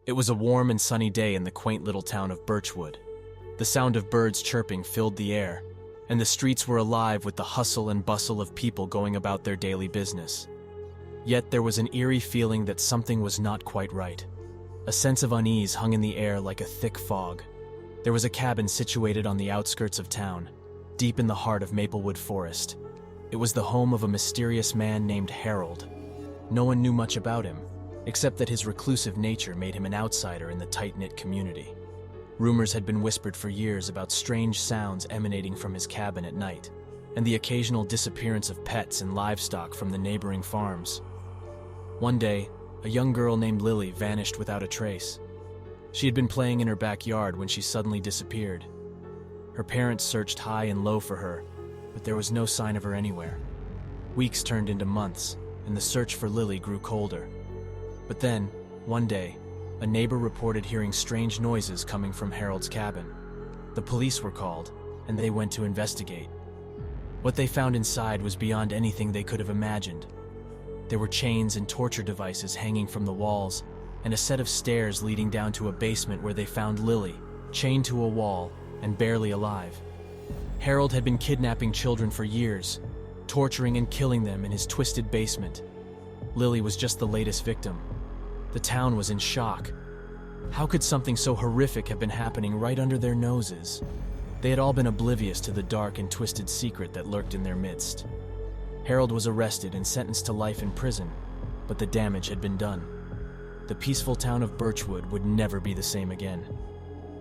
It was a warm and sunny day in the quaint little town of Birchwood. The sound of birds chirping filled the air, and the streets were alive with the hustle and bustle of people going about their daily business. Yet there was an eerie feeling that something was not quite right. A sense of unease hung in the air like a thick fog. There was a cabin situated on the outskirts of town, deep in the heart of Maplewood Forest. It was the home of a mysterious man named Harold. No one knew much about him, except that his reclusive nature made him an outsider in the tight-knit community. Rumors had been whispered for years about strange sounds emanating from his cabin at night, and the occasional disappearance of pets and livestock from the neighboring farms. One day, a young girl named Lily vanished without a trace. She had been playing in her backyard when she suddenly disappeared. Her parents searched high and low for her, but there was no sign of her anywhere. Weeks turned into months, and the search for Lily grew colder. But then, one day, a neighbor reported hearing strange noises coming from Harold's cabin. The police were called, and they went to investigate. What they found inside was beyond anything they could have imagined. There were chains and torture devices hanging from the walls, and a set of stairs leading down to a basement where they found Lily, chained to a wall and barely alive. Harold had been kidnapping children for years, torturing and killing them in his twisted basement. Lily was just the latest victim. The town was in shock. How could something so horrific have been happening right under their noses? They had all been oblivious to the dark and twisted secret that lurked in their midst. Harold was arrested and sentenced to life in prison, but the damage had been done. The peaceful town of Birchwood would never be the same again,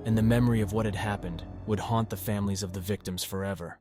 and the memory of what had happened would haunt the families of the victims forever.